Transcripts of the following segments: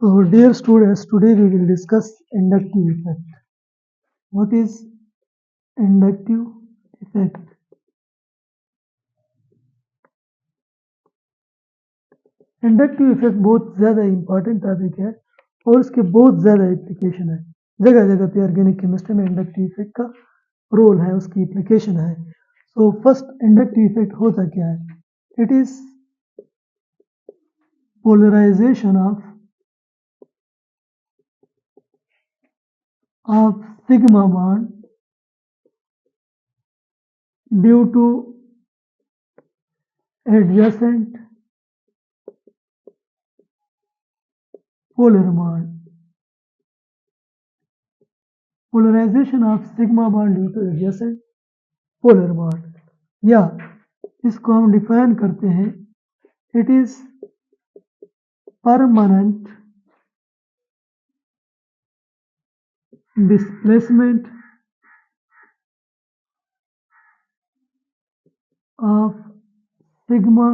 So, dear students, today we will discuss inductive effect. What is inductive effect? Inductive effect बहुत ज़्यादा important topic है और उसके बहुत ज़्यादा एप्लीकेशन है। जगह जगह पे ऑर्गेनिक केमिस्ट्री में इंडक्टिव इफेक्ट का रोल है, उसकी एप्लीकेशन है। सो फर्स्ट इंडक्टिव इफेक्ट होता क्या है? It is polarisation of sigma bond due to adjacent polar bond. Polarization of sigma bond due to adjacent polar bond. या इसको हम डिफाइन करते हैं, it is permanent displacement of sigma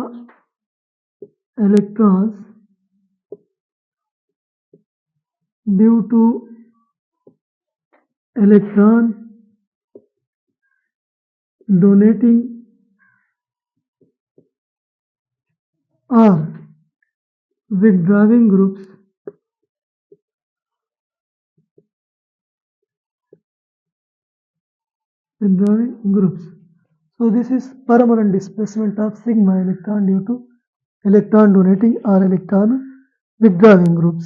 electrons due to electron donating or withdrawing groups So this is permanent displacement of sigma electron due to electron donating or electron withdrawing groups.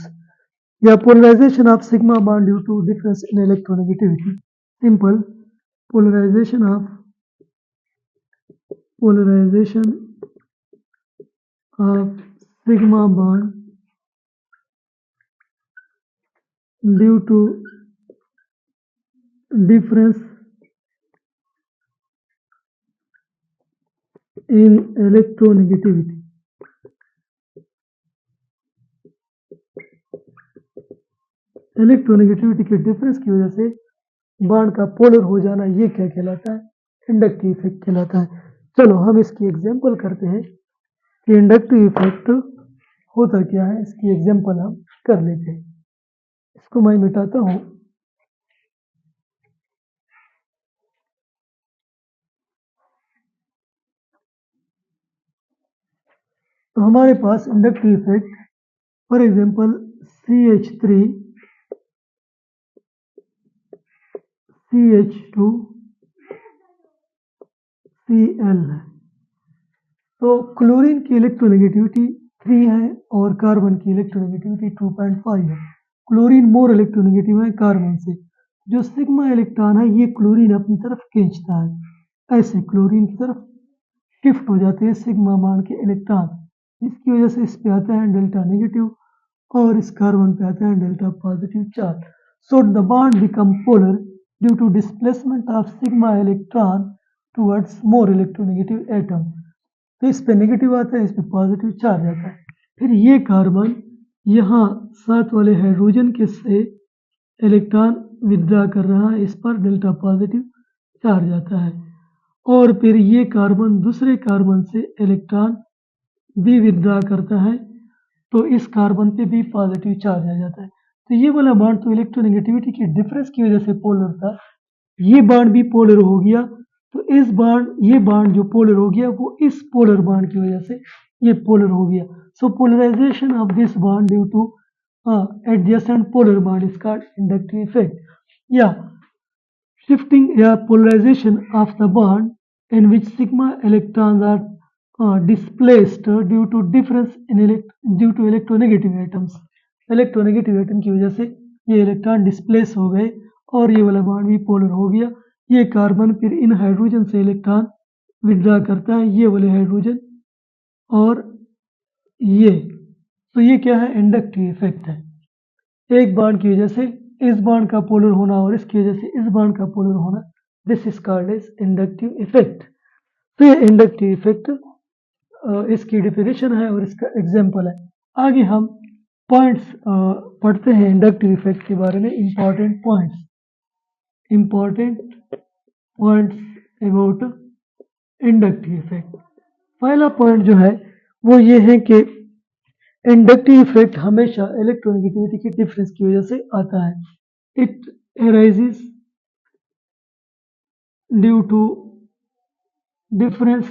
या polarization of sigma bond due to difference in electronegativity. Simple polarization of sigma bond due to difference in electronegativity. Electronegativity के difference की वजह से bond का polar हो जाना, ये क्या कहलाता है? इंडक्टिव इफेक्ट कहलाता है। चलो हम इसकी एग्जांपल करते हैं कि इंडक्टिव इफेक्ट होता क्या है। इसकी एग्जांपल हम कर लेते हैं। इसको मैं मिटाता हूँ। तो हमारे पास inductive effect for example CH3 CH2 Cl है। तो क्लोरीन की इलेक्ट्रोनेगेटिविटी 3 है और कार्बन की इलेक्ट्रोनेगेटिविटी 2.5 है। क्लोरीन मोर इलेक्ट्रोनेगेटिव है कार्बन से। जो सिग्मा इलेक्ट्रॉन है ये क्लोरीन अपनी तरफ खींचता है, ऐसे क्लोरीन की तरफ शिफ्ट हो जाते हैं सिग्मा बॉन्ड के इलेक्ट्रॉन। इसकी वजह से इस पे आता है डेल्टा नेगेटिव और इस कार्बन पे आता है delta positive charge. So the bond become polar due to displacement of sigma electron towards more electronegative atom. तो इस पे नेगेटिव आता है, इस पे पॉजिटिव चार्ज आता है। फिर ये कार्बन यहाँ साथ वाले हाइड्रोजन के से इलेक्ट्रॉन विथड्रॉ कर रहा है, इस पर डेल्टा पॉजिटिव चार्ज आता है। और फिर ये कार्बन दूसरे कार्बन से इलेक्ट्रॉन भी विथड्रॉ करता है, तो इस कार्बन पे भी पॉजिटिव चार्ज आ जाता है। तो ये वाला बॉन्ड तो इलेक्ट्रोनेगेटिविटी के डिफरेंस की वजह से पोलर था, ये बॉन्ड भी पोलर हो गया। तो ये बॉन्ड जो पोलर हो गया वो इस पोलर बॉन्ड की वजह से ये पोलर हो गया। So polarization of this bond due to adjacent polar bond is called inductive effect. या shifting या polarization of the bond in which sigma electrons are displaced due to difference in due to electronegative atoms. Electronegative atom की वजह से ये electron displace हो गए और ये वाला बॉन्ड भी पोलर हो गया। ये कार्बन फिर इन हाइड्रोजन से इलेक्ट्रॉन विथड्रॉ करता है, ये वाले हाइड्रोजन और ये। तो ये क्या है? इंडक्टिव इफेक्ट है। एक बॉन्ड की वजह से इस बॉन्ड का पोलर होना और इसकी वजह से इस बॉन्ड का पोलर होना, this is called as inductive effect. तो ये इंडक्टिव इफेक्ट इसकी डेफिनेशन है और इसका एग्जांपल है। आगे हम पॉइंट्स पढ़ते हैं इंडक्टिव इफेक्ट के बारे में। Important points about inductive effect. पहला पॉइंट जो है वो ये है कि इंडक्टिव इफेक्ट हमेशा इलेक्ट्रोनेगेटिविटी के डिफरेंस की वजह से आता है. It arises due to difference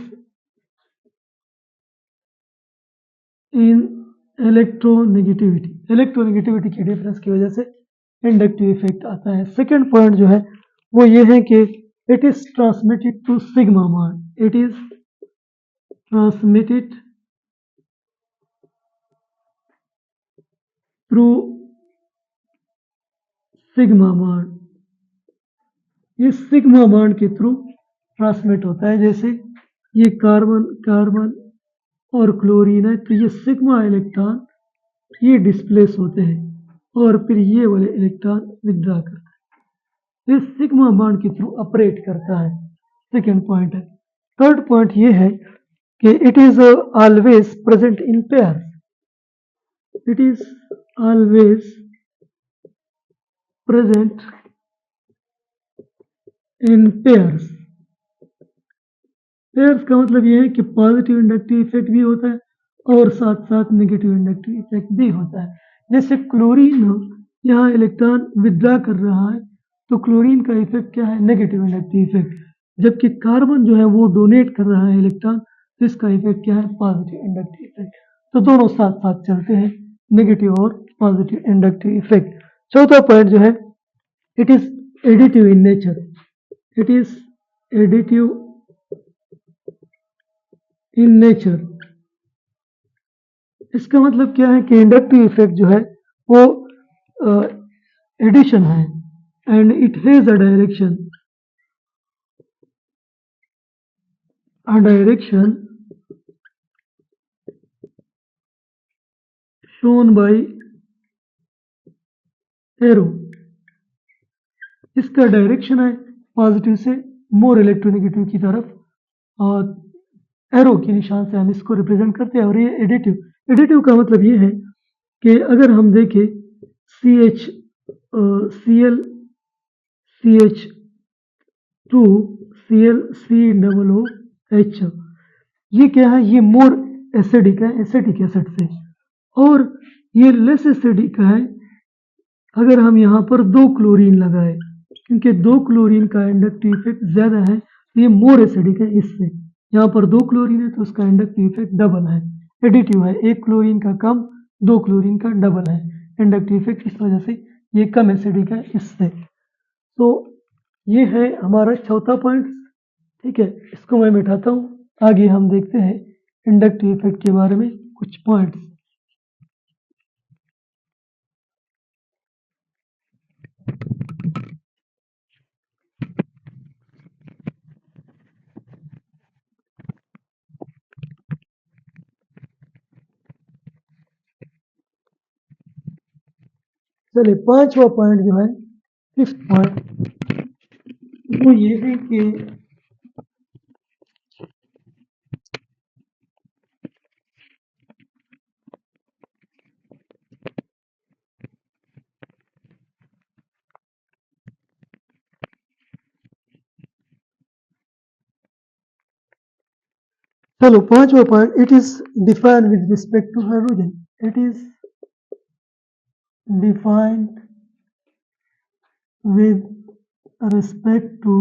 in electronegativity के डिफरेंस की वजह से इंडक्टिव इफेक्ट आता है. सेकेंड पॉइंट जो है वो ये है कि it is transmitted to sigma bond. It is transmitted through sigma bond. ये सिग्मा बॉन्ड के थ्रू ट्रांसमिट होता है. जैसे ये कार्बन कार्बन और क्लोरीन है तो ये सिग्मा इलेक्ट्रॉन ये डिस्प्लेस होते हैं और फिर ये वाले इलेक्ट्रॉन विथड्रॉ करते हैं. ये सिग्मा बॉन्ड के थ्रू ऑपरेट करता है. सेकेंड पॉइंट है. थर्ड पॉइंट ये है कि it is always present in pairs. It is always present in pairs. Pairs का मतलब ये है कि पॉजिटिव इंडक्टिव इफेक्ट भी होता है और साथ साथ नेगेटिव इंडक्टिव इफेक्ट भी होता है. जैसे क्लोरीन यहाँ इलेक्ट्रॉन विथड्रॉ कर रहा है तो क्लोरीन का इफेक्ट क्या है? Negative inductive effect. जबकि कार्बन जो है वो डोनेट कर रहा है इलेक्ट्रॉन तो इसका इफेक्ट क्या है? Positive inductive effect. तो दोनों साथ साथ चलते हैं, नेगेटिव और पॉजिटिव इंडक्टिव इफेक्ट. चौथा पॉइंट जो है it is additive in nature. It is additive in nature. इसका मतलब क्या है कि इंडक्टिव इफेक्ट जो है वो एडिशन है and it has a direction shown by arrow. इसका डायरेक्शन है पॉजिटिव से मोर इलेक्ट्रोनेगेटिव की तरफ और एरो के निशान से हम इसको रिप्रेजेंट करते हैं. और ये एडिटिव का मतलब ये है कि अगर हम देखें CH2 ClCOOH ये क्या है? ये मोर एसिडिक है एसिटिक एसिड से, और ये लेस एसिडिक है अगर हम यहाँ पर 2 क्लोरीन लगाए, क्योंकि 2 क्लोरीन का इंडक्टिव इफेक्ट ज़्यादा है तो ये मोर एसिडिक है इससे. यहाँ पर 2 क्लोरीन है तो उसका इंडक्टिव इफेक्ट डबल है. एडिटिव है, 1 क्लोरीन का कम 2 क्लोरीन का डबल है इंडक्टिव इफेक्ट. इस वजह से ये कम एसिडिक है इससे. तो ये है हमारा चौथा पॉइंट. ठीक है, इसको मैं मिटाता हूँ. आगे हम देखते हैं इंडक्टिव इफेक्ट के बारे में कुछ पॉइंट्स. चलिए पांचवा पॉइंट जो है फिफ्थ पॉइंट वो ये है कि चलो पांचवा point it is defined with respect to hydrogen. It is defined with respect to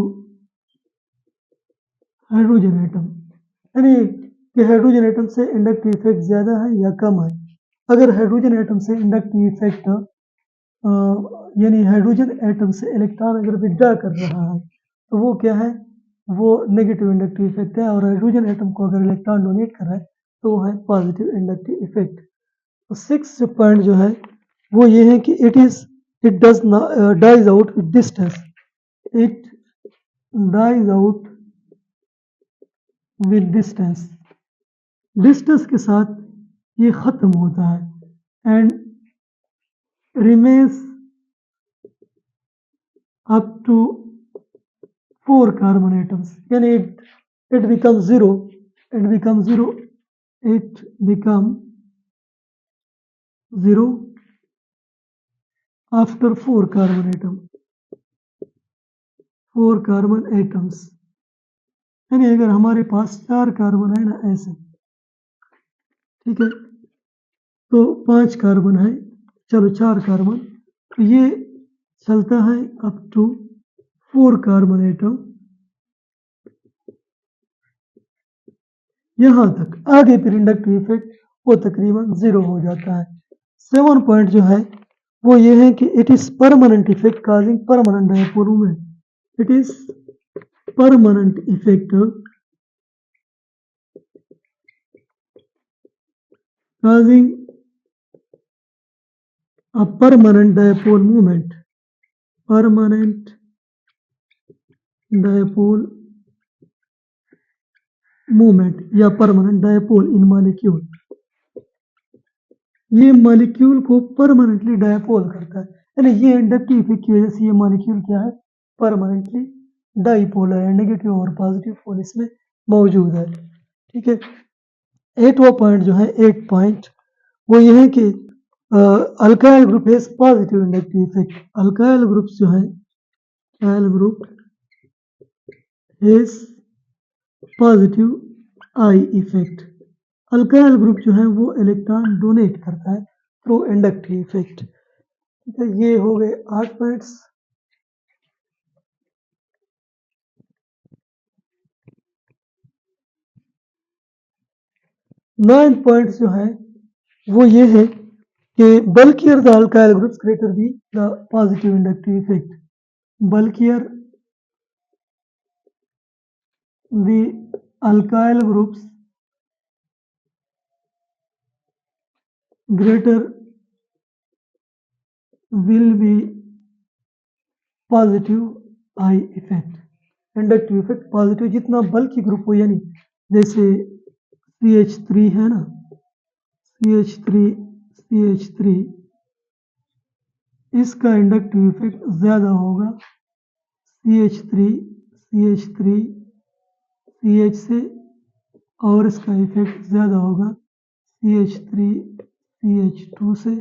hydrogen atom. यानी कि हाइड्रोजन एटम से इंडक्टिव इफेक्ट ज़्यादा है या कम है. अगर हाइड्रोजन एटम से इंडक्टिव इफेक्ट यानी हाइड्रोजन एटम से इलेक्ट्रॉन अगर विड्रॉ कर रहा है तो वो क्या है? वो नेगेटिव इंडक्टिव इफेक्ट है. और हाइड्रोजन एटम को अगर इलेक्ट्रॉन डोनेट कर रहा है तो वो है पॉजिटिव इंडक्टिव इफेक्ट. तो सिक्स पॉइंट जो है वो ये है कि it does not dies out with distance. It dies out with distance. Distance के साथ ये ख़त्म होता है and remains up to 4 carbon atoms. यानी it becomes zero. It becomes zero. It becomes zero after 4 carbon atom. 4 carbon atoms. यानी अगर हमारे पास 4 कार्बन है ना ऐसे, ठीक है, तो 5 कार्बन है, चलो 4 कार्बन, तो ये चलता है अप टू 4 कार्बन एटम, यहाँ तक। आगे फिर इंडक्टिव इफेक्ट वो तकरीबन 0 हो जाता है। 7 पॉइंट जो है वो ये है कि it is permanent effect causing permanent dipole movement. It is permanent effect causing a permanent dipole moment, permanent dipole moment या permanent dipole in molecule, ये मॉलिक्यूल को परमानेंटली डायपोल करता है, यानी ये इंडक्टिव इफेक्ट की वजह से ये मॉलिक्यूल क्या है, परमानेंटली डाइपोलर है, नेगेटिव और पॉजिटिव पोल इसमें मौजूद है। ठीक है, 8वां पॉइंट जो है 8 पॉइंट वो ये है कि alkyl group has positive inductive effect. Alkyl groups जो है, alkyl group has positive I effect. Alkyl group जो है वो इलेक्ट्रॉन डोनेट करता है थ्रू इंडक्टिव इफेक्ट। ठीक है, ये हो गए 8 पॉइंट्स। नाइन पॉइंट्स जो है वो ये है कि bulkier the alkyl groups greater be the positive inductive effect. Bulkier the alkyl groups greater will be positive I effect. Inductive effect positive जितना बल्कि ग्रुप हो, यानी जैसे CH3 है ना, CH3 इसका इंडक्टिव इफेक्ट ज़्यादा होगा CH3 से, और इसका इफेक्ट ज़्यादा होगा CH2 से,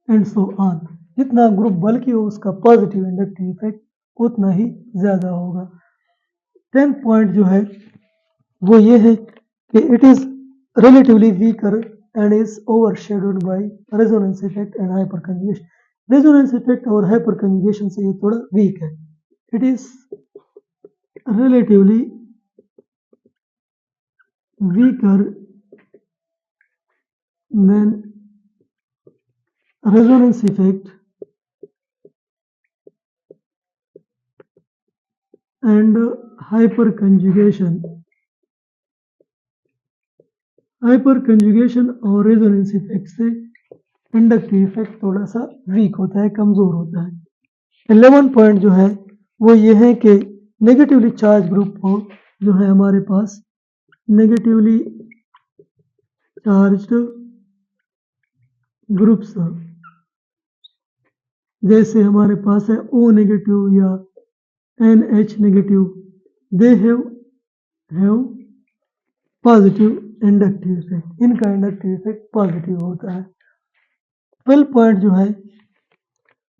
एंड सो ऑन। जितना ग्रुप बल्कि हो उसका पॉजिटिव इंडक्टिव इफेक्ट उतना ही ज़्यादा होगा। 10 पॉइंट जो है वो ये है कि it is relatively weaker and is overshadowed by resonance effect and hyperconjugation. Resonance effect और हाइपर कंजुगेशन से ये थोड़ा वीक है। It is relatively weaker than resonance effect and hyperconjugation. Hyperconjugation और रेजोनेंस इफेक्ट से inductive effect थोड़ा सा week होता है, कमज़ोर होता है। 11 पॉइंट जो है वो ये है कि नेगेटिवली चार्ज ग्रुप हो जो है हमारे पास, नेगेटिवली चार्ज्ड ग्रुप्स, जैसे हमारे पास है O नेगेटिव या NH negative, they have positive inductive effect, इनका इंडक्टिव इफेक्ट पॉजिटिव होता है। 12 पॉइंट जो है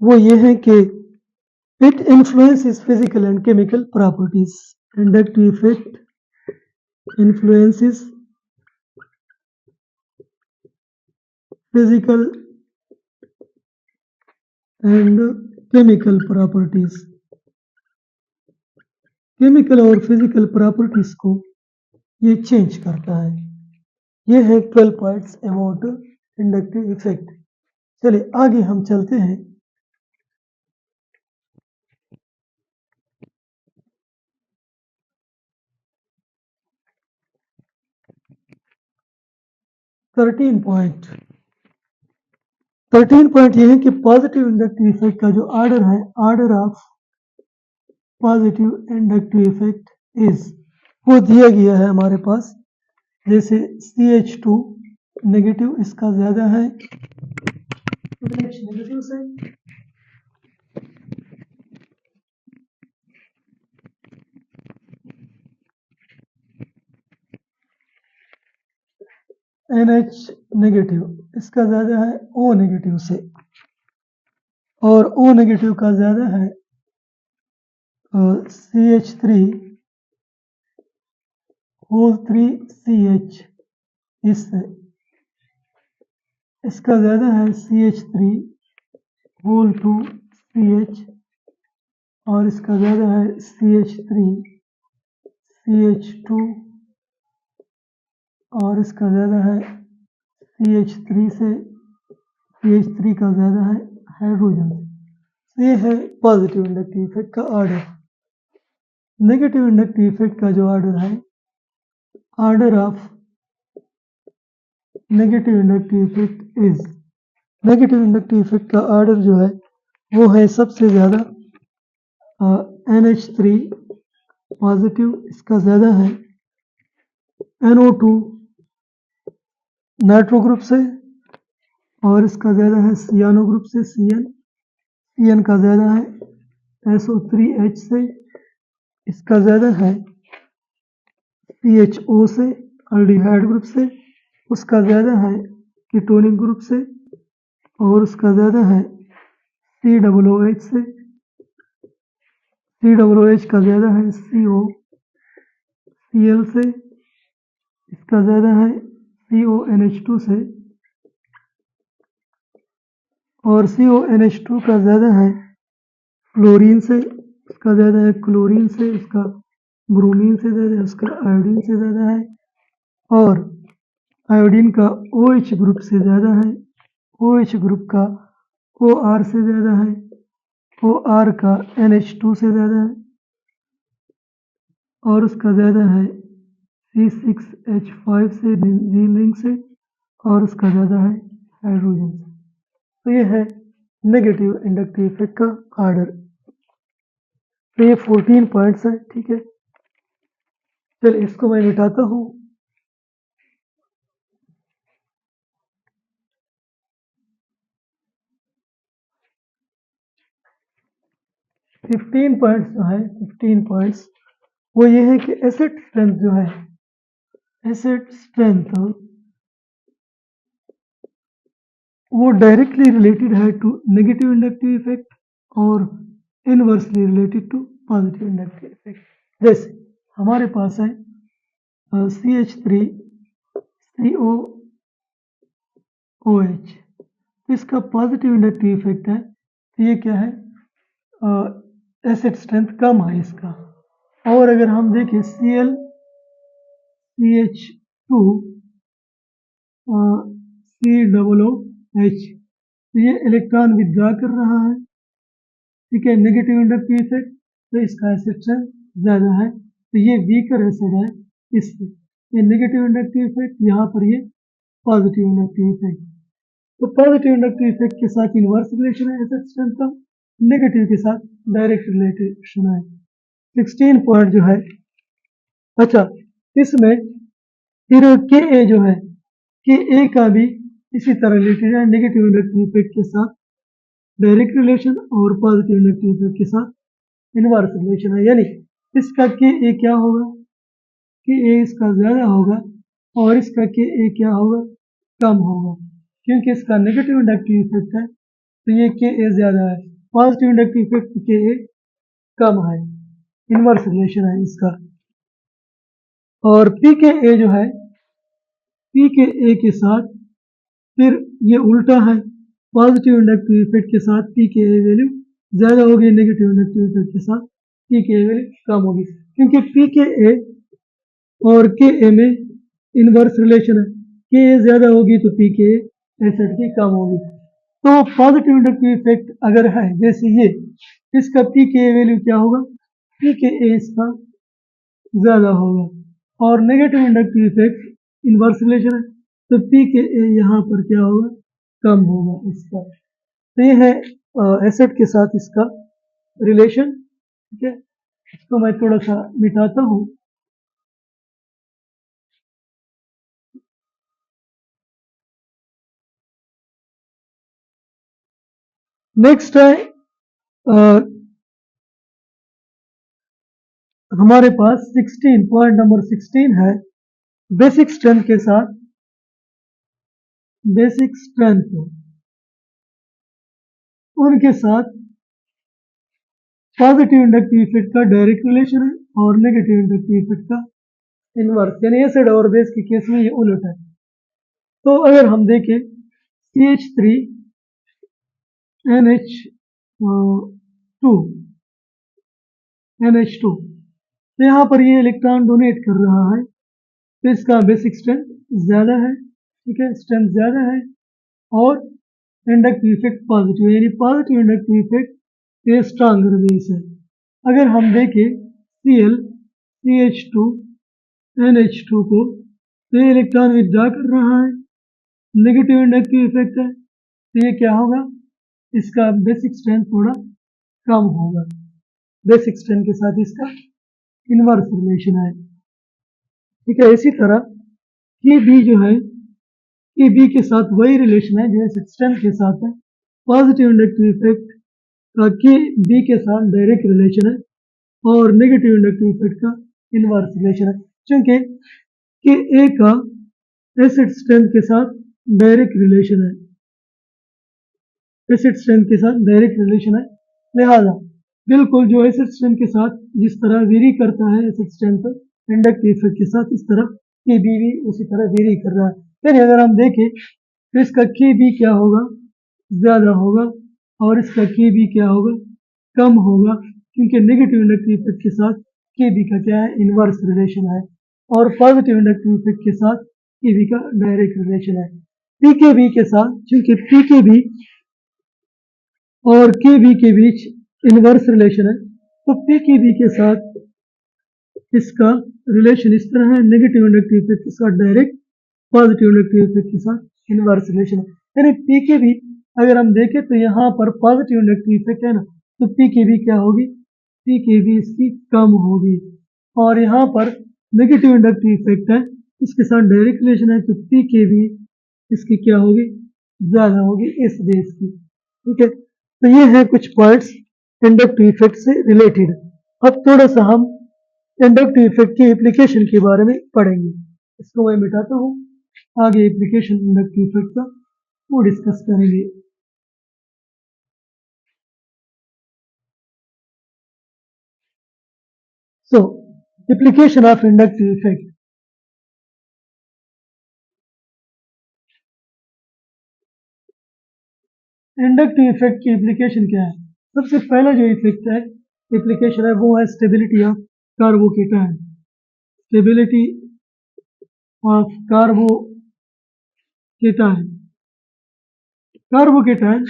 वो ये है कि it influences physical and chemical properties. Inductive effect influences physical and chemical properties. Chemical और फिजिकल प्रॉपर्टीज को ये चेंज करता है। ये है 12 पॉइंट्स अबाउट इंडक्टिव इफेक्ट। चलिए आगे हम चलते हैं। थर्टीन पॉइंट ये है कि पॉजिटिव इंडक्टिव इफेक्ट का जो ऑर्डर है, order of positive inductive effect is, वो दिया गया है हमारे पास। जैसे CH2 नेगेटिव इसका ज़्यादा है NH नेगेटिव से, NH नेगेटिव इसका ज़्यादा है O नेगेटिव से, और O नेगेटिव का ज़्यादा है CH3 होल 3 CH इससे। इसका ज़्यादा है CH3 होल 2 CH, और इसका ज़्यादा है CH3 CH2, और इसका ज़्यादा है CH3 से CH3 का ज़्यादा है हाइड्रोजन से। ये है पॉजिटिव इंडक्टिव इफेक्ट का ऑर्डर। नेगेटिव इंडक्टिव इफेक्ट का जो ऑर्डर है, order of negative inductive effect is, negative inductive effect का ऑर्डर जो है वो है सबसे ज़्यादा NH3 पॉजिटिव, इसका ज़्यादा है NO2 नाइट्रो ग्रुप से, और इसका ज़्यादा है सियानो ग्रुप से CN का ज़्यादा है SO3H से, इसका ज़्यादा है CHO से अल्डिहाइड ग्रुप से, उसका ज़्यादा है कीटोनिक ग्रुप से, और उसका ज़्यादा है COOH से, COOH का ज़्यादा है COCl से, इसका ज़्यादा है CONH2 से, और CONH2 का ज़्यादा है फ्लोरीन से, उसका ज़्यादा है क्लोरीन से, उसका ब्रोमीन से ज़्यादा है, उसका आयोडीन से ज़्यादा है, और आयोडीन का OH ग्रुप से ज़्यादा है, OH ग्रुप का OR से ज़्यादा है, OR का NH2 से ज़्यादा है, और उसका ज़्यादा है C6H5 से बेंजीन रिंग से, और उसका ज़्यादा है हाइड्रोजन से। तो ये है नेगेटिव इंडक्टिव इफेक्ट का ऑर्डर। तो ये 14 पॉइंट्स है, ठीक है। चल इसको मैं मिटाता हूँ। फिफ्टीन पॉइंट्स जो है, 15 पॉइंट्स वो ये है कि एसिड स्ट्रेंथ जो है, एसिड स्ट्रेंथ वो डायरेक्टली रिलेटेड है टू नेगेटिव इंडक्टिव इफेक्ट और inversely related to positive inductive effect. जैसे हमारे पास है CH3COOH, इसका पॉजिटिव इंडक्टिव इफेक्ट है, तो ये क्या है, एसिड स्ट्रेंथ कम है इसका। और अगर हम देखें CH2 COOH, तो ये इलेक्ट्रॉन विथड्रॉ कर रहा है, ठीक है, नेगेटिव इंडक्टिव इफेक्ट, तो इसका एसिड स्ट्रेंथ ज़्यादा है, तो ये वीकर एसिड है, इससे ये नेगेटिव इंडक्टिव इफेक्ट, यहाँ पर ये पॉजिटिव इंडक्टिव इफेक्ट। तो पॉजिटिव इंडक्टिव इफेक्ट के साथ इनवर्स रिलेशन है एसिड स्ट्रेंथ का, नेगेटिव के साथ डायरेक्ट रिलेशन है। 16 पॉइंट जो है, अच्छा इसमें फिर Ka जो है, Ka का भी इसी तरह रिलेटेड है नेगेटिव इंडक्टिव इफेक्ट के साथ डायरेक्ट रिलेशन और पॉजिटिव इंडक्टिव इफेक्ट के साथ इनवर्स रिलेशन है, यानी इसका Ka क्या होगा, Ka इसका ज़्यादा होगा और इसका Ka क्या होगा, कम होगा, क्योंकि इसका नेगेटिव इंडक्टिव इफेक्ट है, तो ये Ka ज़्यादा है, पॉजिटिव इंडक्टिव इफेक्ट Ka कम है, इनवर्स रिलेशन है इसका। और Pka जो है, Pka के साथ फिर ये उल्टा है, पॉजिटिव इंडक्टिव इफेक्ट के साथ Pka वैल्यू ज़्यादा होगी, नेगेटिव इंडक्टिव इफेक्ट के साथ Pka वैल्यू कम होगी, क्योंकि Pka और Ka में इनवर्स रिलेशन है, Ka ज़्यादा होगी तो Pka एसिड की कम होगी। तो पॉजिटिव इंडक्टिव इफेक्ट अगर है, जैसे ये, इसका Pka वैल्यू क्या होगा, Pka इसका ज़्यादा होगा, और negative inductive effect inverse relation है, तो Pka यहाँ पर क्या होगा, कम होगा इसका। तो ये है एसिड के साथ इसका रिलेशन, ठीक है। इसको मैं थोड़ा सा मिटाता हूँ। नेक्स्ट है हमारे पास 16 पॉइंट नंबर 16 है, बेसिक स्ट्रेंथ के साथ, बेसिक स्ट्रेंथ उनके साथ पॉजिटिव इंडक्टिव इफेक्ट का डायरेक्ट रिलेशन है और नेगेटिव इंडक्टिव इफेक्ट का इनवर्स, यानी एसिड और बेस के केस में ये उलट है। तो अगर हम देखें CH3 NH2 NH2, तो यहाँ पर ये इलेक्ट्रॉन डोनेट कर रहा है, तो इसका बेसिक स्ट्रेंथ ज़्यादा है, ठीक है, स्ट्रेंथ ज़्यादा है, और इंडक्टिव इफेक्ट पॉजिटिव, यानी पॉजिटिव इंडक्टिव इफेक्ट ये स्ट्रांगर बेस है। अगर हम देखें Cl CH2 NH2 को, तो ये इलेक्ट्रॉन विथड्रॉ कर रहा है, नेगेटिव इंडक्टिव इफेक्ट है, तो ये क्या होगा, इसका बेसिक स्ट्रेंथ थोड़ा कम होगा, बेसिक स्ट्रेंथ के साथ इसका इनवर्स रिलेशन है, ठीक है। इसी तरह के बी जो है, के बी के साथ वही रिलेशन है जो बेसिक स्ट्रेंथ के साथ है, पॉजिटिव इंडक्टिव इफेक्ट का के बी के साथ डायरेक्ट रिलेशन है और नेगेटिव इंडक्टिव इफेक्ट का इनवर्स रिलेशन है, क्योंकि के ए का एसिड स्ट्रेंथ के साथ डायरेक्ट रिलेशन है, एसिड स्ट्रेंथ के साथ डायरेक्ट रिलेशन है, लिहाजा बिल्कुल जो एसिड स्ट्रेंथ के साथ जिस तरह वेरी करता है एसिड स्ट्रेंथ इंडक्टिव इफेक्ट के साथ, इस तरह के बी भी उसी तरह वेरी कर रहा है। फिर अगर हम देखें तो इसका के बी क्या होगा, ज़्यादा होगा, और इसका के बी क्या होगा, कम होगा, क्योंकि नेगेटिव इंडक्टिव इफेक्ट के साथ के बी का क्या है, इनवर्स रिलेशन है, और पॉजिटिव इंडक्टिव इफेक्ट के साथ के बी का डायरेक्ट रिलेशन है। पी के बी के साथ, चूंकि पी के बी और के बी के बीच इनवर्स रिलेशन है, तो पी के बी के साथ इसका रिलेशन इस तरह है, नेगेटिव इंडक्टिव इफेक्ट के साथ डायरेक्ट, पॉजिटिव इंडक्टिव इफेक्ट के साथ इनवर्स रिलेशन है। यानी पी के बी अगर हम देखें तो यहाँ पर पॉजिटिव इंडक्टिव इफेक्ट है ना, तो पी के बी क्या होगी, पी के बी इसकी कम होगी, और यहाँ पर नेगेटिव इंडक्टिव इफेक्ट है, इसके साथ डायरेक्ट रिलेशन है, तो पी के बी इसकी क्या होगी, ज़्यादा होगी इस बेस की, ठीक है। तो ये है कुछ पॉइंट्स इंडक्टिव इफेक्ट से रिलेटेड। अब थोड़ा सा हम इंडक्टिव इफेक्ट की एप्लीकेशन के बारे में पढ़ेंगे, इसको मैं मिटाता हूँ, आगे एप्लीकेशन इंडक्टिव इफेक्ट का वो डिस्कस करेंगे। So, application of inductive effect. Inductive effect की एप्लीकेशन क्या है? सबसे पहला जो इफेक्ट है, एप्लीकेशन है, वो है stability of carbocation, stability of carbocation. Carbocation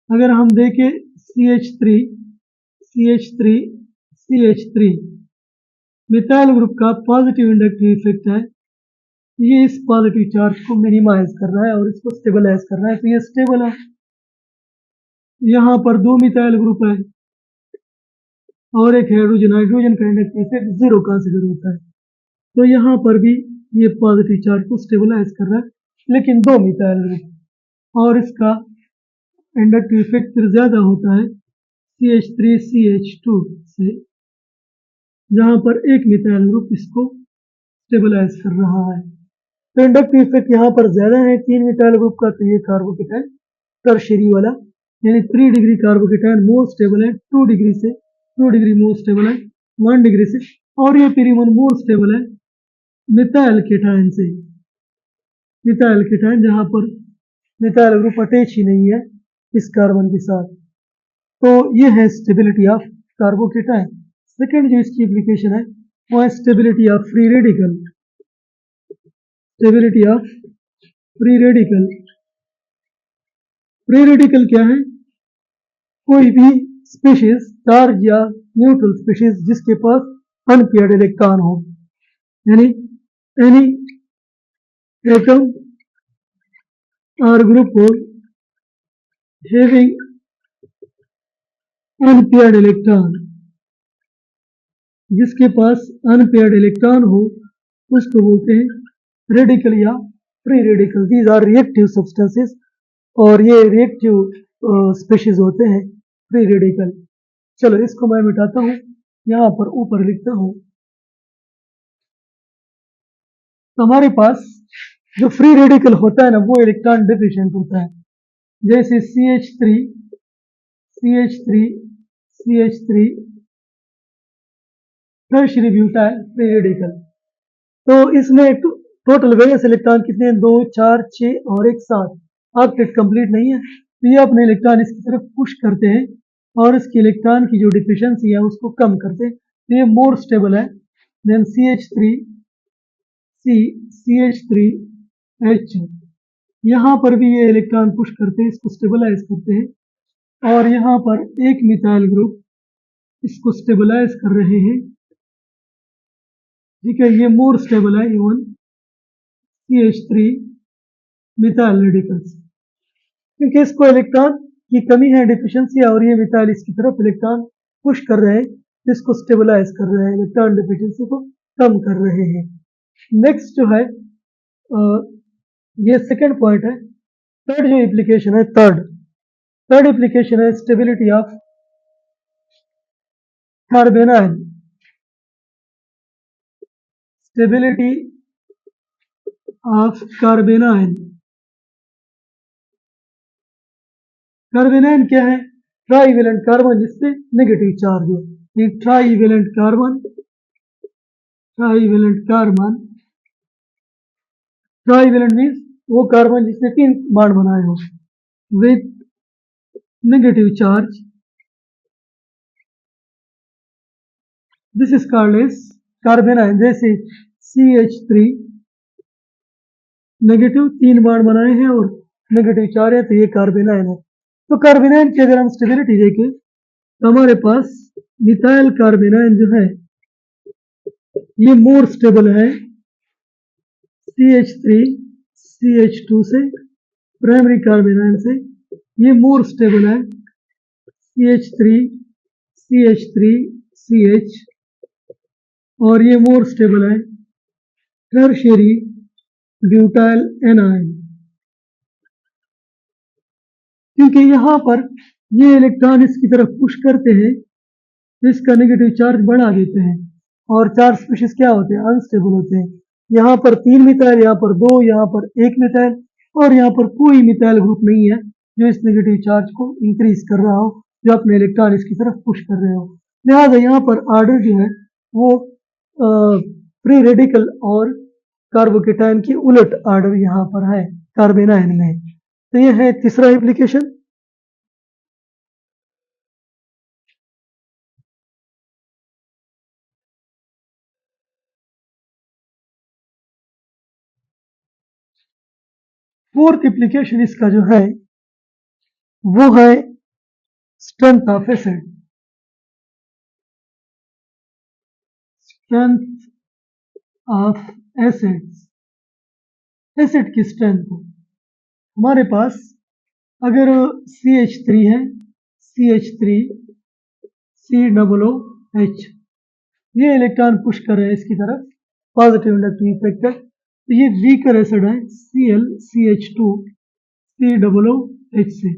अगर हम देखें CH3 CH3 CH3 methyl group का पॉजिटिव इंडक्टिव इफेक्ट है, ये इस पॉजिटिव चार्ज को मिनिमाइज कर रहा है और इसको स्टेबलाइज कर रहा है, तो ये स्टेबल है। यहाँ पर दो मिथाइल ग्रुप है और एक हाइड्रोजन, हाइड्रोजन का इंडक्टिव इफेक्ट जीरो कंसिडर होता है, तो यहाँ पर भी ये पॉजिटिव चार्ज को स्टेबलाइज कर रहा है, लेकिन दो मिथाइल ग्रुप, और इसका इंडक्टिव इफेक्ट फिर ज़्यादा होता है CH3 CH2 से, जहाँ पर एक मिथाइल ग्रुप इसको स्टेबलाइज कर रहा है, तो इंडक्टिव इफेक्ट यहाँ पर ज़्यादा है तीन मिथाइल ग्रुप का, तो ये कार्बोकेटायन टर्शियरी वाला, यानी 3 डिग्री कार्बोकेटायन मोर स्टेबल है 2 डिग्री से, 2 डिग्री मोर स्टेबल है 1 डिग्री से, और ये पिरीमन मोर स्टेबल है मिथाइल केटायन से, मिथाइल केटायन जहाँ पर मिथाइल ग्रुप अटैच ही नहीं है इस कार्बन के साथ, तो ये है स्टेबिलिटी ऑफ कार्बोकेटायन। सेकेंड जो इसकी एप्लीकेशन है वो है stability of free radical, stability of free radical. Free radical क्या है, कोई भी स्पीशीज, चार्ज या न्यूट्रल स्पीशीज जिसके पास अनपेयर्ड इलेक्ट्रॉन हो, यानी एनी एटम और ग्रुप हो हैविंग अनपेयर्ड इलेक्ट्रॉन, जिसके पास अनपेयर्ड इलेक्ट्रॉन हो उसको बोलते हैं रेडिकल या free radical. These are reactive substances, और ये रिएक्टिव स्पीशीज होते हैं फ्री रेडिकल। चलो इसको मैं मिटाता हूँ, यहाँ पर ऊपर लिखता हूँ, तो हमारे पास जो फ्री रेडिकल होता है ना, वो इलेक्ट्रॉन डिफिशिएंट होता है, जैसे CH3 CH3 CH3 tertiary butyl free radical, तो इसमें टोटल वैलेंस इलेक्ट्रॉन कितने हैं, 2 4 6 और एक 7, ऑक्टेट कंप्लीट नहीं है, तो ये अपने इलेक्ट्रॉन इसकी तरफ पुश करते हैं और इसके इलेक्ट्रॉन की जो डिफिशियंसी है उसको कम करते हैं, तो ये मोर स्टेबल है देन CH3H। यहाँ पर भी ये इलेक्ट्रॉन पुश करते हैं, इसको स्टेबलाइज करते हैं, और यहाँ पर एक मिथाइल ग्रुप इसको स्टेबलाइज कर रहे हैं, ठीक है, ये मोर स्टेबल है इवन CH3 मिथाइल रेडिकल्स, क्योंकि इसको इलेक्ट्रॉन की कमी है, डिफिशियंसी है, और ये मिथाइल इसकी तरफ इलेक्ट्रॉन पुश कर रहे हैं, इसको स्टेबलाइज कर रहे हैं, इलेक्ट्रॉन डिफिशियंसी को कम कर रहे हैं। नेक्स्ट जो है ये सेकंड पॉइंट है। थर्ड जो एप्लीकेशन है, थर्ड एप्लीकेशन है stability of carbanion. Stability of carbanion. Carbanion क्या है? ट्राईवेलेंट कार्बन जिससे नेगेटिव चार्ज है। ये ट्राईवेलेंट कार्बन ट्राईवेलेंट मीन्स वो कार्बन जिसने 3 बॉन्ड बनाए हो with negative charge, this is called as carbanion. जैसे CH3 नेगेटिव 3 बॉन्ड बनाए हैं और नेगेटिव 4 है, तो ये कार्बेनाइन है। तो कार्बेनाइन की अगर हम स्टेबिलिटी देखें तो हमारे पास मिथाइल कार्बेनाइन जो है ये मोर स्टेबल है CH3 CH2 से, प्राइमरी कार्बेनाइन से। ये मोर स्टेबल है CH3 CH3 CH, और ये मोर स्टेबल है टर्शियरी ब्यूटाइल एनाइन, क्योंकि यहाँ पर ये इलेक्ट्रॉन इसकी तरफ पुश करते हैं तो इसका नेगेटिव चार्ज बढ़ा देते हैं, और 4 स्पीशीज क्या होते हैं? अनस्टेबल होते हैं। यहाँ पर 3 मिथाइल, यहाँ पर 2, यहाँ पर 1 मिथाइल, और यहाँ पर कोई मिथाइल ग्रुप नहीं है जो इस नेगेटिव चार्ज को इंक्रीज कर रहा हो, जो अपने इलेक्ट्रॉन इसकी तरफ पुश कर रहे हो। लिहाजा यहाँ पर ऑर्डर जो है वो फ्री रेडिकल और कार्बोकेटाइन की उलट ऑर्डर यहाँ पर है कार्बेनाइन में। तो ये है तीसरा एप्लीकेशन। फोर्थ एप्लीकेशन इसका जो है वो है strength of acid. Strength of acids, acid की स्ट्रेंथ। हमारे पास अगर CH3 है, CH3 COOH, ये इलेक्ट्रॉन पुश कर रहे हैं इसकी तरफ, पॉजिटिव इलेक्ट्रिक इफेक्ट है, तो ये वीकर एसिड है ClCH2 COOH से,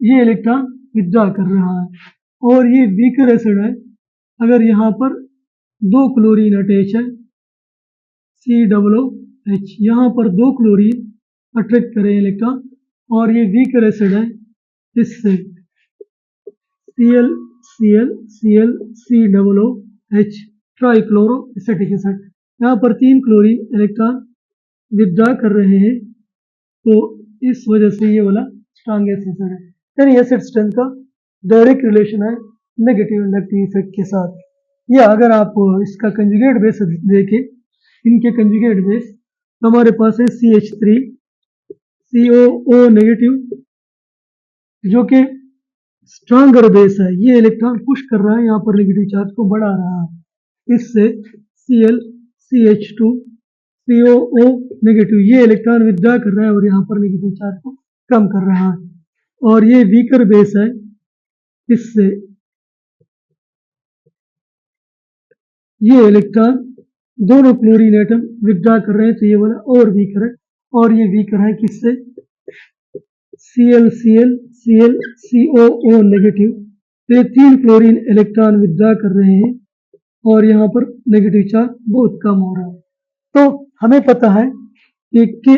ये इलेक्ट्रॉन विथड्रॉ कर रहा है। और ये वीकर एसिड है अगर यहाँ पर 2 क्लोरीन अटैच है COOH, यहाँ पर 2 क्लोरीन अट्रैक्ट करें इलेक्ट्रॉन, और ये वीकर एसिड है इससे ClCl ट्राइक्लोरो एसिटिक एसिड, यहाँ पर 3 क्लोरीन इलेक्ट्रॉन विथड्रॉ कर रहे हैं, तो इस वजह से ये वाला स्ट्रॉन्गेस्ट एसिड है। यानी एसिड स्ट्रेंथ का डायरेक्ट रिलेशन है नेगेटिव इलेक्ट्रिक इफेक्ट के साथ। या अगर आप इसका कंजुगेट बेस देखें, इनके कंजुगेट बेस, तो हमारे पास है CH3 COO नेगेटिव, जो कि स्ट्रॉन्गर बेस है, ये इलेक्ट्रॉन पुश कर रहा है, यहाँ पर नेगेटिव चार्ज को बढ़ा रहा है, इससे ClCH2 COO नेगेटिव, ये इलेक्ट्रॉन विथड्रॉ कर रहा है और यहाँ पर नेगेटिव चार्ज को कम कर रहा है। और ये वीकर बेस है, इससे ये इलेक्ट्रॉन दोनों क्लोरीन एटम विथड्रॉ कर रहे हैं, तो ये वाला और वीकर है, और ये वीकर है किससे? ClCl COO नेगेटिव, तो ये 3 क्लोरीन इलेक्ट्रॉन विथड्रॉ कर रहे हैं और यहाँ पर नेगेटिव चार्ज बहुत कम हो रहा है। तो हमें पता है कि Ka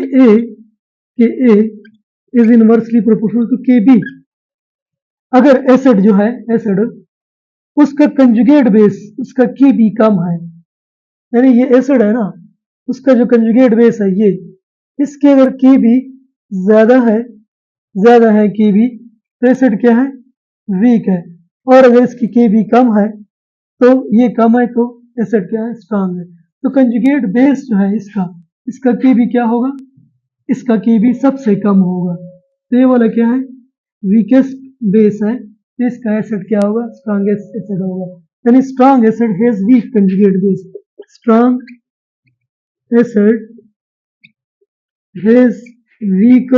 is inversely proportional to Kb। अगर एसिड जो है, एसिड उसका कंजुगेट बेस, उसका Kb कम है, यानी ये एसिड है ना, उसका जो कंजुगेट बेस है ये, इसके अगर Kb ज्यादा है Kb, तो एसिड क्या है, वीक है। और अगर इसकी Kb कम है, तो ये कम है, तो एसिड क्या है, स्ट्रांग है। तो कंजुगेट बेस जो है इसका Kb क्या होगा, इसका Kb सबसे कम होगा। तो ये वाला क्या है, वीकेस्ट बेस है, तो इसका एसिड क्या होगा, स्ट्रांगेस्ट एसिड होगा। यानी strong acid has weak conjugate base, strong acid has weak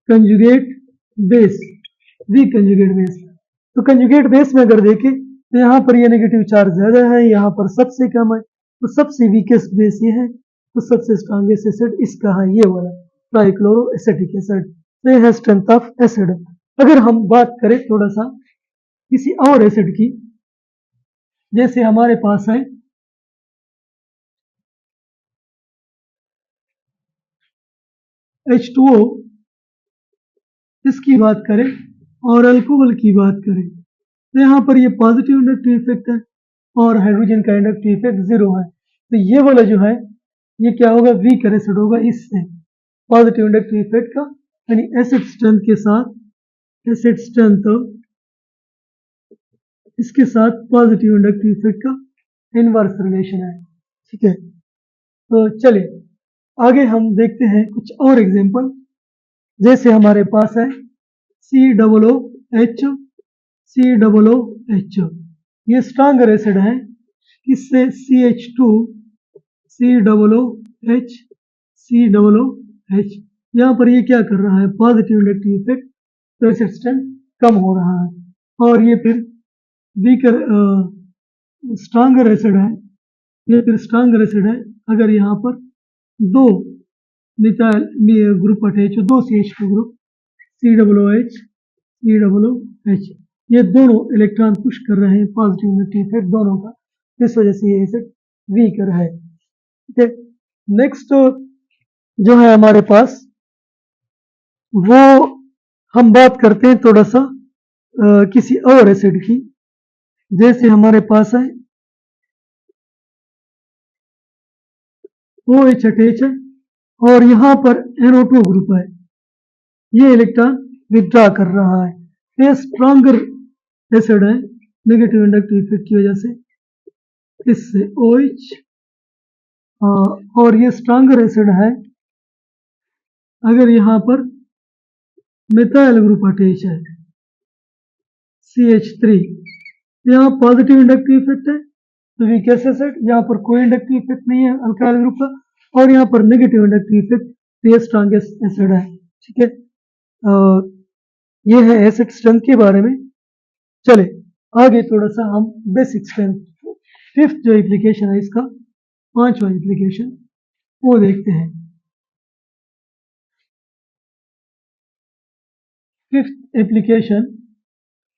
conjugate base, weak conjugate base. तो कंजुगेट बेस में अगर देखें तो यहाँ पर ये नेगेटिव चार्ज ज्यादा है, यहाँ पर सबसे कम है, तो सबसे वीकेस्ट बेस ये है, तो सबसे स्ट्रांगेस्ट एसिड इसका है ये वाला ट्राइक्लोरो एसिटिक एसिड। तो ये है स्ट्रेंथ ऑफ एसिड। अगर हम बात करें थोड़ा सा किसी और एसिड की, जैसे हमारे पास है H2O, इसकी बात करें और अल्कोहल की बात करें, तो यहाँ पर ये पॉजिटिव इंडक्टिव इफेक्ट है और हाइड्रोजन का इंडक्टिव इफेक्ट 0 है। तो ये वाला जो है ये क्या होगा, वीकर एसिड होगा, इससे पॉजिटिव इंडक्टिव इफेक्ट का, यानी एसिड स्ट्रेंथ के साथ एसिड स्ट्रेंथ इसके साथ पॉजिटिव इंडक्टिव इफेक्ट का इनवर्स रिलेशन है। ठीक है, तो चलिए आगे हम देखते हैं कुछ और एग्जांपल। जैसे हमारे पास है COOH, COOH, ये स्ट्रांगर एसिड है, किससे, CH2 COOH COOH। यहाँ पर ये क्या कर रहा है, पॉजिटिव इंडक्टिव इफेक्ट, तो एसिड स्ट्रेंथ कम हो रहा है। और ये फिर वीकर स्ट्रांगर एसिड है, ये फिर स्ट्रांगर एसिड है अगर यहाँ पर दो मिथाइल ग्रुप अटैच हो, दो CH2 ग्रुप COOH COOH, ये दोनों इलेक्ट्रॉन पुश कर रहे हैं, पॉजिटिव इंडक्टिव इफेक्ट दोनों का, इस वजह से ये एसिड वीकर है। ठीक है, नेक्स्ट जो है हमारे पास, वो हम बात करते हैं थोड़ा सा किसी और एसिड की। जैसे हमारे पास है OH अटैच है और यहाँ पर NO2 ग्रुप है, ये इलेक्ट्रॉन विथड्रॉ कर रहा है, ये स्ट्रॉन्गर एसिड है नेगेटिव इंडक्टिव इफेक्ट की वजह से, इससे OH, और ये स्ट्रॉन्गर एसिड है अगर यहाँ पर मिथाइल ग्रुप अटैच है CH3, यहाँ पॉजिटिव इंडक्टिव इफेक्ट है, तो वीकेस्ट एसिड, यहाँ पर कोई इंडक्टिव इफेक्ट नहीं है अल्काइल ग्रुप का, और यहाँ पर नेगेटिव इंडक्टिव इफेक्ट, तो ये स्ट्रॉन्गेस्ट एसिड है। ठीक है, ये है एसिड स्ट्रेंथ के बारे में। चले आगे थोड़ा सा हम बेसिक स्ट्रेंथ, फिफ्थ जो एप्लीकेशन है इसका, पांचवा एप्लीकेशन वो देखते हैं। फिफ्थ एप्लीकेशन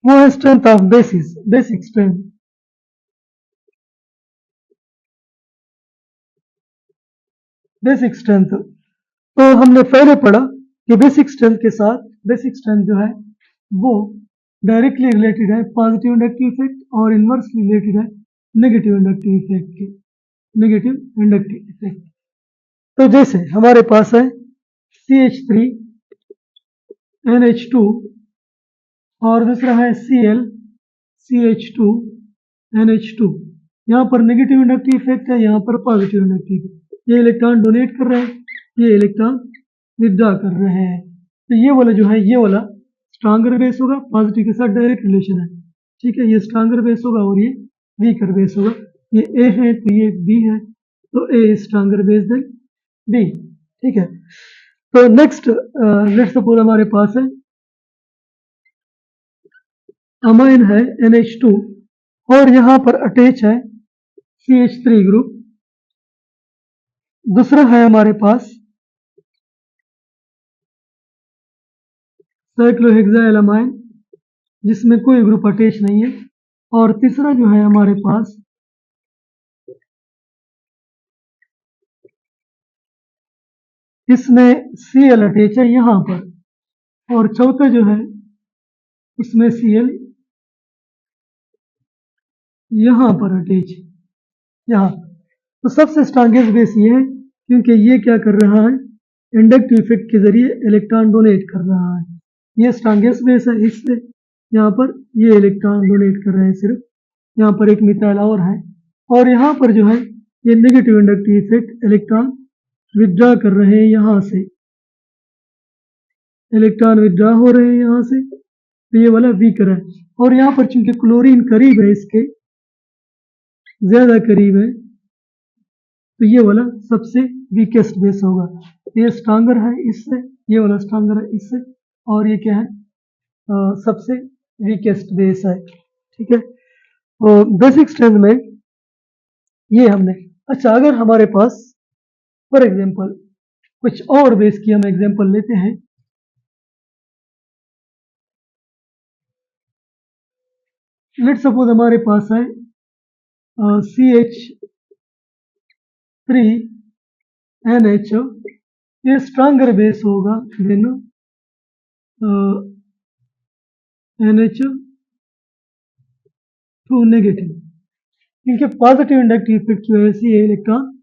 वो है strength of basis, basic strength. Basic strength तो हमने पहले पढ़ा कि बेसिक स्ट्रेंथ के साथ, बेसिक स्ट्रेंथ जो है वो डायरेक्टली रिलेटेड है पॉजिटिव इंडक्टिव इफेक्ट और इनवर्सली रिलेटेड है नेगेटिव इंडक्टिव इफेक्ट के, नेगेटिव इंडक्टिव इफेक्ट। तो जैसे हमारे पास है CH3 NH2 और दूसरा है Cl CH2 NH2, यहाँ पर नेगेटिव इंडक्टिव इफेक्ट है, यहाँ पर पॉजिटिव इंडक्टिव। ये इलेक्ट्रॉन डोनेट कर रहे हैं, ये इलेक्ट्रॉन विथड्रॉ कर रहे हैं। तो ये वाला जो है, ये वाला स्ट्रॉन्गर बेस होगा, पॉजिटिव के साथ डायरेक्ट रिलेशन है। ठीक है, ये स्ट्रॉन्गर बेस होगा और ये वीकर बेस होगा। ये A है तो ये B है, तो A stronger base than B। ठीक है, तो नेक्स्ट लेट्स सपोज हमारे पास है अमाइन है NH2 और यहाँ पर अटैच है CH3 ग्रुप। दूसरा है हमारे पास साइक्लोहेक्साइलमाइन जिसमें कोई ग्रुप अटैच नहीं है, और तीसरा जो है हमारे पास इसमें Cl अटैच है यहाँ पर, और चौथा जो है उसमें Cl यहाँ पर अटैच है, यहाँ। तो सबसे स्ट्रॉन्गेस्ट बेस ये है क्योंकि ये क्या कर रहा है, इंडक्टिव इफेक्ट के जरिए इलेक्ट्रॉन डोनेट कर रहा है। ये स्ट्रॉन्गेस्ट बेस है, इससे यहाँ पर ये इलेक्ट्रॉन डोनेट कर रहे हैं सिर्फ। यहाँ पर एक मिथाइल और है, और यहाँ पर जो है ये negative inductive effect, electron withdraw कर रहे हैं यहाँ से, इलेक्ट्रॉन विथड्रॉ हो रहे हैं यहाँ से, तो ये वाला वीकर है। और यहाँ पर चूंकि क्लोरीन करीब है, इसके ज्यादा करीब है, तो ये वाला सबसे वीकेस्ट बेस होगा। ये स्ट्रांगर है इससे, ये वाला स्ट्रांगर है इससे, और ये क्या है, सबसे वीकेस्ट बेस है। ठीक है, बेसिक स्ट्रेंथ में ये हमने। अच्छा, अगर हमारे पास फॉर एग्जांपल कुछ और बेस की हम एग्जांपल लेते हैं, लेट सपोज हमारे पास है CH3NH, ये स्ट्रांगर बेस होगा देन NH2 नेगेटिव, क्योंकि पॉजिटिव इंडक्टिव इफेक्ट की वजह से ये इलेक्ट्रॉन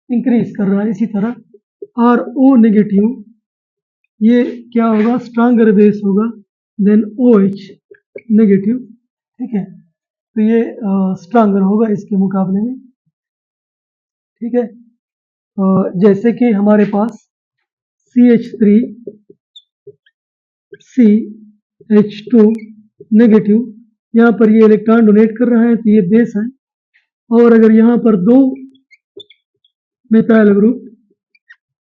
इंक्रीज कर रहा है। इसी तरह RO नेगेटिव, ये क्या होगा, स्ट्रांगर बेस होगा देन OH नेगेटिव। ठीक है, तो ये स्ट्रांगर होगा इसके मुकाबले में। ठीक है, जैसे कि हमारे पास CH3CH2 नेगेटिव, यहाँ पर ये इलेक्ट्रॉन डोनेट कर रहा है, तो ये बेस है। और अगर यहाँ पर दो मेथाइल ग्रुप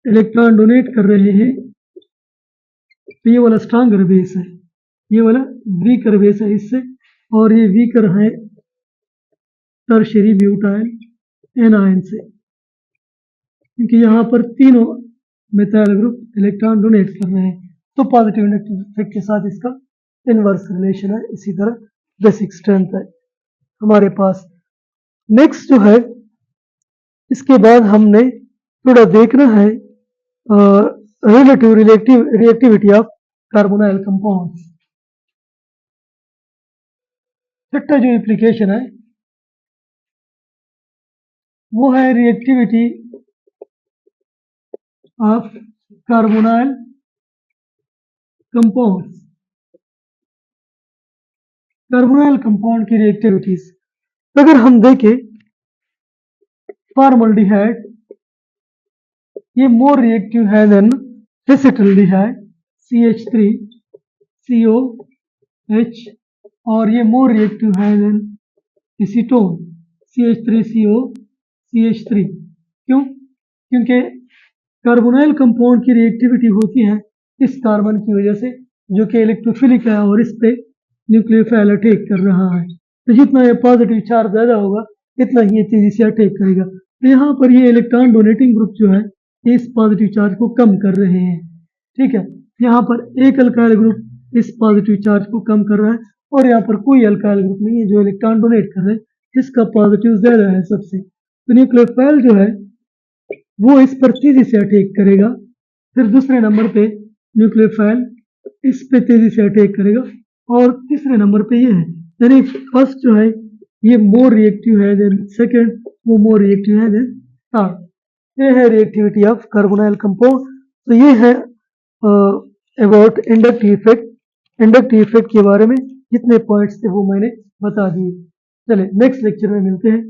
इलेक्ट्रॉन डोनेट कर रहे हैं, तो ये वाला स्ट्रांगर बेस है, ये वाला वीकर बेस है इससे, और ये वीकर है टर्शियरी ब्यूटाइल एनायन से, क्योंकि यहाँ पर तीनों मेथाइल ग्रुप इलेक्ट्रॉन डोनेट कर रहे हैं, तो पॉजिटिव इंडक्टिव इफेक्ट के साथ इसका इनवर्स रिलेशन है। इसी तरह बेसिक स्ट्रेंथ है हमारे पास। नेक्स्ट जो है, इसके बाद हमने थोड़ा देखना है relative reactivity of carbonyl compounds. छठा जो एप्लीकेशन है वो है reactivity of carbonyl compounds. Carbonyl compound की रिएक्टिविटीज अगर हम देखें, फॉर्मल्डिहाइड ये मोर रिएक्टिव है देन एसिटल्डिहाइड CH3COH, और ये मोर रिएक्टिव है देन एसीटोन CH3COCH3। क्यों? क्योंकि कार्बोनाइल कंपाउंड की रिएक्टिविटी होती है इस कार्बन की वजह से, जो कि इलेक्ट्रोफिलिक है और इस पे न्यूक्लियोफाइल अटैक कर रहा है। तो जितना ये पॉजिटिव चार्ज ज्यादा होगा, इतना ही ये तेजी से अटैक करेगा। तो यहाँ पर ये इलेक्ट्रॉन डोनेटिंग ग्रुप जो है, ये इस पॉजिटिव चार्ज को कम कर रहे हैं। ठीक है, यहाँ पर एक अल्काइल ग्रुप इस पॉजिटिव चार्ज को कम कर रहा है, और यहाँ पर कोई अल्काइल ग्रुप नहीं है जो इलेक्ट्रॉन डोनेट कर रहे हैं, इसका पॉजिटिव ज्यादा है सबसे। तो न्यूक्लियोफाइल जो है वो इस पर तेजी से अटैक करेगा। फिर दूसरे नंबर पे न्यूक्लियोफाइल इस पे तेजी से अटैक करेगा, और तीसरे नंबर पे ये है, यानी फर्स्ट जो है ये मोर रिएक्टिव है देन सेकंड, वो मोर रिएक्टिव है देन थर्ड। ये है रिएक्टिविटी ऑफ कार्बोनाइल कंपाउंड। तो ये है about inductive effect. Inductive effect के बारे में जितने पॉइंट्स थे वो मैंने बता दिए। चले नेक्स्ट लेक्चर में मिलते हैं।